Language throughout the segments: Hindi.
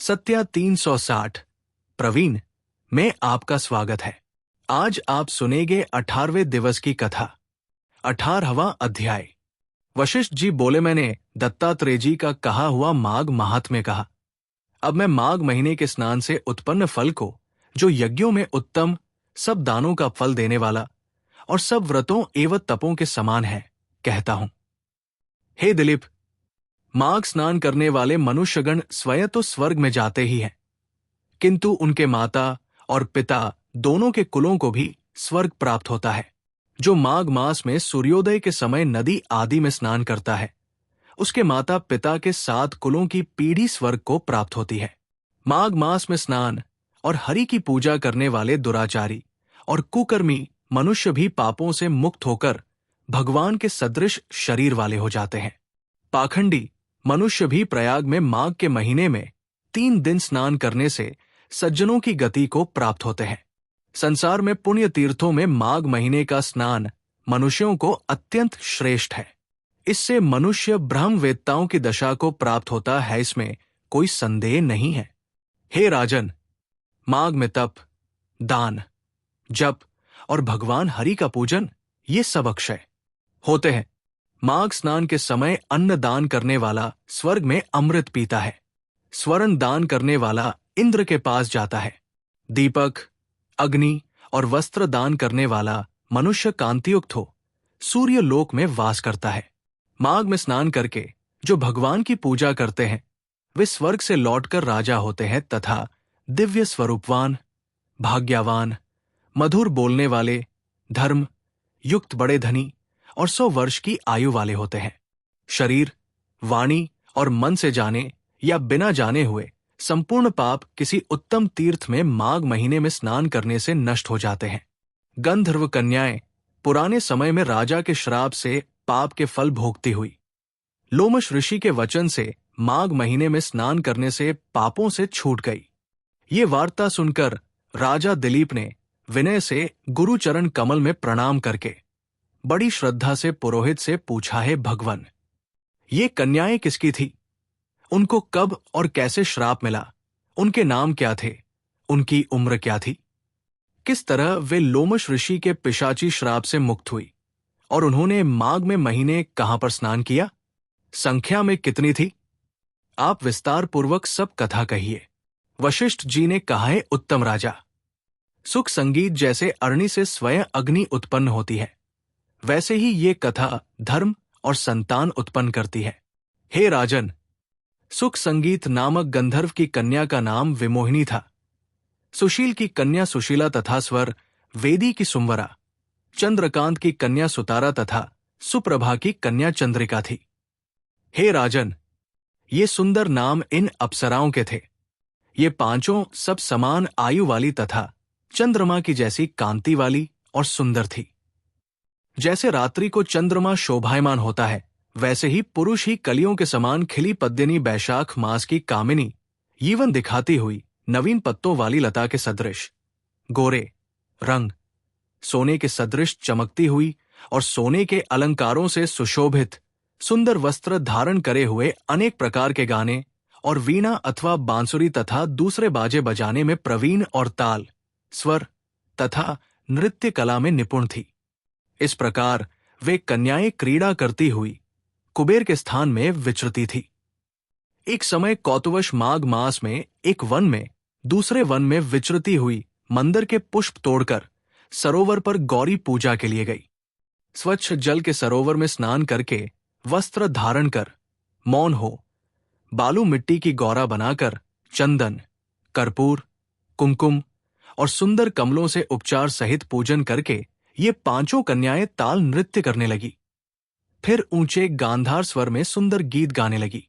सत्या 360 प्रवीण में आपका स्वागत है। आज आप सुनेंगे 18वें दिवस की कथा। 18वां अध्याय। वशिष्ठ जी बोले, मैंने दत्तात्रेय जी का कहा हुआ माघ महात्म्य कहा। अब मैं माघ महीने के स्नान से उत्पन्न फल को, जो यज्ञों में उत्तम, सब दानों का फल देने वाला और सब व्रतों एवं तपों के समान है, कहता हूं। हे दिलीप, माघ स्नान करने वाले मनुष्यगण स्वयं तो स्वर्ग में जाते ही हैं, किंतु उनके माता और पिता दोनों के कुलों को भी स्वर्ग प्राप्त होता है। जो माघ मास में सूर्योदय के समय नदी आदि में स्नान करता है, उसके माता पिता के 7 कुलों की पीढ़ी स्वर्ग को प्राप्त होती है। माघ मास में स्नान और हरि की पूजा करने वाले दुराचारी और कुकर्मी मनुष्य भी पापों से मुक्त होकर भगवान के सदृश शरीर वाले हो जाते हैं। पाखंडी मनुष्य भी प्रयाग में माघ के महीने में 3 दिन स्नान करने से सज्जनों की गति को प्राप्त होते हैं। संसार में पुण्य तीर्थों में माघ महीने का स्नान मनुष्यों को अत्यंत श्रेष्ठ है। इससे मनुष्य ब्रह्मवेत्ताओं की दशा को प्राप्त होता है, इसमें कोई संदेह नहीं है। हे राजन, माघ में तप, दान, जप और भगवान हरि का पूजन, ये सब अक्षय होते हैं। माघ स्नान के समय अन्न दान करने वाला स्वर्ग में अमृत पीता है। स्वर्ण दान करने वाला इंद्र के पास जाता है। दीपक, अग्नि और वस्त्र दान करने वाला मनुष्य कांतियुक्त हो सूर्य लोक में वास करता है। माघ में स्नान करके जो भगवान की पूजा करते हैं, वे स्वर्ग से लौटकर राजा होते हैं तथा दिव्य स्वरूपवान, भाग्यवान, मधुर बोलने वाले, धर्म युक्त बड़े धनी और 100 वर्ष की आयु वाले होते हैं। शरीर, वाणी और मन से जाने या बिना जाने हुए संपूर्ण पाप किसी उत्तम तीर्थ में माघ महीने में स्नान करने से नष्ट हो जाते हैं। गंधर्व कन्याएं पुराने समय में राजा के श्राप से पाप के फल भोगती हुई लोमश ऋषि के वचन से माघ महीने में स्नान करने से पापों से छूट गई। ये वार्ता सुनकर राजा दिलीप ने विनय से गुरुचरण कमल में प्रणाम करके बड़ी श्रद्धा से पुरोहित से पूछा, है भगवन, ये कन्याएं किसकी थी? उनको कब और कैसे श्राप मिला? उनके नाम क्या थे? उनकी उम्र क्या थी? किस तरह वे लोमश ऋषि के पिशाची श्राप से मुक्त हुई? और उन्होंने माघ में महीने कहां पर स्नान किया? संख्या में कितनी थी? आप विस्तार पूर्वक सब कथा कहिए। वशिष्ठ जी ने कहा, है उत्तम राजा, सुख संगीत जैसे अग्नि से स्वयं अग्नि उत्पन्न होती है, वैसे ही ये कथा धर्म और संतान उत्पन्न करती है। हे राजन, सुख संगीत नामक गंधर्व की कन्या का नाम विमोहिनी था। सुशील की कन्या सुशीला तथा स्वर वेदी की सुंवरा, चंद्रकांत की कन्या सुतारा तथा सुप्रभा की कन्या चंद्रिका थी। हे राजन, ये सुंदर नाम इन अप्सराओं के थे। ये पांचों सब समान आयु वाली तथा चंद्रमा की जैसी कांति वाली और सुंदर थी। जैसे रात्रि को चंद्रमा शोभायमान होता है, वैसे ही पुरुष ही कलियों के समान खिली पद्मिनी बैशाख मास की कामिनी यीवन दिखाती हुई नवीन पत्तों वाली लता के सदृश, गोरे रंग, सोने के सदृश चमकती हुई और सोने के अलंकारों से सुशोभित सुंदर वस्त्र धारण करे हुए अनेक प्रकार के गाने और वीणा अथवा बांसुरी तथा दूसरे बाजे बजाने में प्रवीण और ताल, स्वर तथा नृत्य कला में निपुण थी। इस प्रकार वे कन्याएं क्रीड़ा करती हुई कुबेर के स्थान में विचरती थी। एक समय कौतुवश माघ मास में एक वन में दूसरे वन में विचरती हुई मंदिर के पुष्प तोड़कर सरोवर पर गौरी पूजा के लिए गई। स्वच्छ जल के सरोवर में स्नान करके वस्त्र धारण कर मौन हो बालू मिट्टी की गौरा बनाकर चंदन, कर्पूर, कुमकुम और सुंदर कमलों से उपचार सहित पूजन करके ये पांचों कन्याएं ताल नृत्य करने लगी। फिर ऊंचे गांधार स्वर में सुंदर गीत गाने लगी।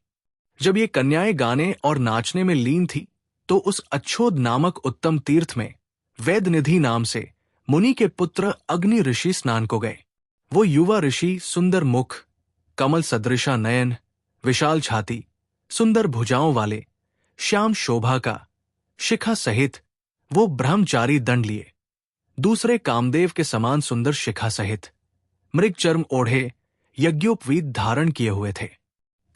जब ये कन्याएं गाने और नाचने में लीन थी, तो उस अच्छोद नामक उत्तम तीर्थ में वेदनिधि नाम से मुनि के पुत्र अग्नि ऋषि स्नान को गए। वो युवा ऋषि सुंदर मुख, कमल सदृशा नयन, विशाल छाती, सुंदर भुजाओं वाले, श्याम शोभा का शिखा सहित वो ब्रह्मचारी दंड लिए, दूसरे कामदेव के समान सुंदर शिखा सहित मृग चर्म ओढ़े यज्ञोपवीत धारण किए हुए थे।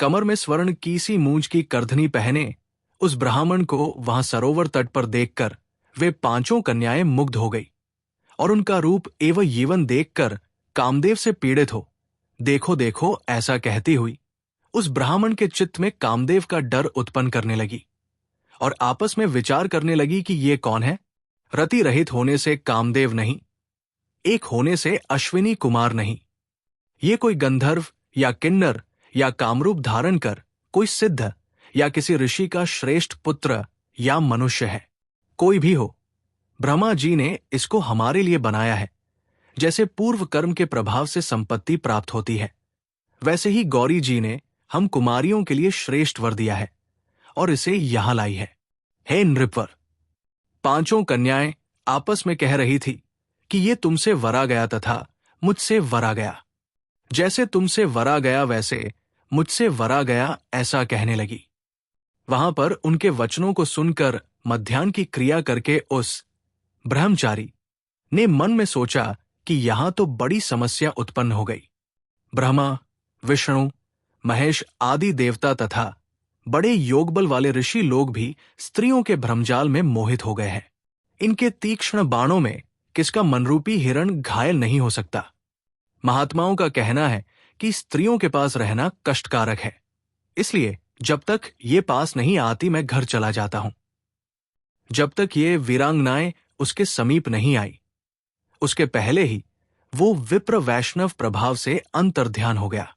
कमर में स्वर्ण कीसी मूंज की करधनी पहने उस ब्राह्मण को वहां सरोवर तट पर देखकर वे पांचों कन्याएं मुग्ध हो गई और उनका रूप एवं यौवन देखकर कामदेव से पीड़ित हो देखो देखो ऐसा कहती हुई उस ब्राह्मण के चित्त में कामदेव का डर उत्पन्न करने लगी और आपस में विचार करने लगी कि ये कौन है। रति रहित होने से कामदेव नहीं, एक होने से अश्विनी कुमार नहीं, ये कोई गंधर्व या किन्नर या कामरूप धारण कर कोई सिद्ध या किसी ऋषि का श्रेष्ठ पुत्र या मनुष्य है। कोई भी हो, ब्रह्मा जी ने इसको हमारे लिए बनाया है। जैसे पूर्व कर्म के प्रभाव से संपत्ति प्राप्त होती है, वैसे ही गौरी जी ने हम कुमारियों के लिए श्रेष्ठ वर दिया है और इसे यहां लाई है। हे नृपवर, पांचों कन्याएं आपस में कह रही थी कि ये तुमसे वरा गया तथा मुझसे वरा गया। जैसे तुमसे वरा गया वैसे मुझसे वरा गया, ऐसा कहने लगी। वहां पर उनके वचनों को सुनकर मध्याह्न की क्रिया करके उस ब्रह्मचारी ने मन में सोचा कि यहां तो बड़ी समस्या उत्पन्न हो गई। ब्रह्मा, विष्णु, महेश आदि देवता तथा बड़े योगबल वाले ऋषि लोग भी स्त्रियों के भ्रमजाल में मोहित हो गए हैं। इनके तीक्ष्ण बाणों में किसका मनरूपी हिरण घायल नहीं हो सकता। महात्माओं का कहना है कि स्त्रियों के पास रहना कष्टकारक है, इसलिए जब तक ये पास नहीं आती मैं घर चला जाता हूं। जब तक ये वीरांगनाएं उसके समीप नहीं आई, उसके पहले ही वो विप्र वैष्णव प्रभाव से अंतर्ध्यान हो गया।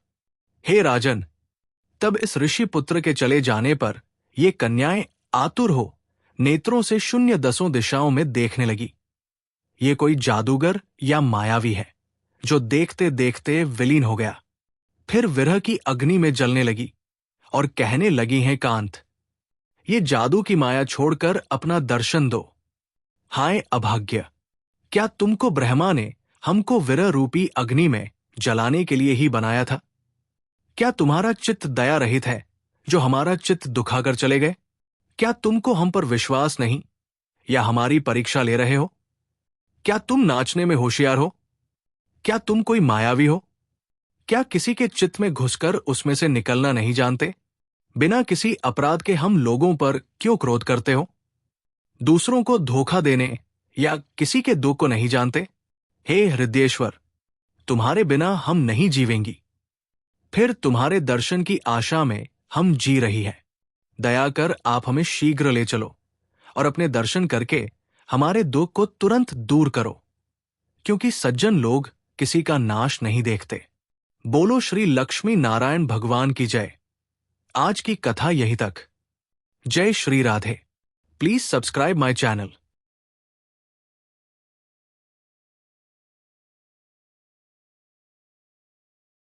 हे राजन, तब इस ऋषि पुत्र के चले जाने पर ये कन्याएं आतुर हो नेत्रों से शून्य दसों दिशाओं में देखने लगी। ये कोई जादूगर या मायावी है जो देखते देखते विलीन हो गया। फिर विरह की अग्नि में जलने लगी और कहने लगी हैं, कांत, ये जादू की माया छोड़कर अपना दर्शन दो। हाय अभाग्य, क्या तुमको ब्रह्मा ने हमको विरह रूपी अग्नि में जलाने के लिए ही बनाया था? क्या तुम्हारा चित्त दया रहित है जो हमारा चित्त दुखाकर चले गए? क्या तुमको हम पर विश्वास नहीं या हमारी परीक्षा ले रहे हो? क्या तुम नाचने में होशियार हो? क्या तुम कोई मायावी हो? क्या किसी के चित्त में घुसकर उसमें से निकलना नहीं जानते? बिना किसी अपराध के हम लोगों पर क्यों क्रोध करते हो? दूसरों को धोखा देने या किसी के दुख को नहीं जानते? हे हृदयेश्वर, तुम्हारे बिना हम नहीं जीवेंगी। फिर तुम्हारे दर्शन की आशा में हम जी रही है। दया कर आप हमें शीघ्र ले चलो और अपने दर्शन करके हमारे दुख को तुरंत दूर करो, क्योंकि सज्जन लोग किसी का नाश नहीं देखते। बोलो श्री लक्ष्मी नारायण भगवान की जय। आज की कथा यही तक। जय Shri Radhe. Please subscribe my channel.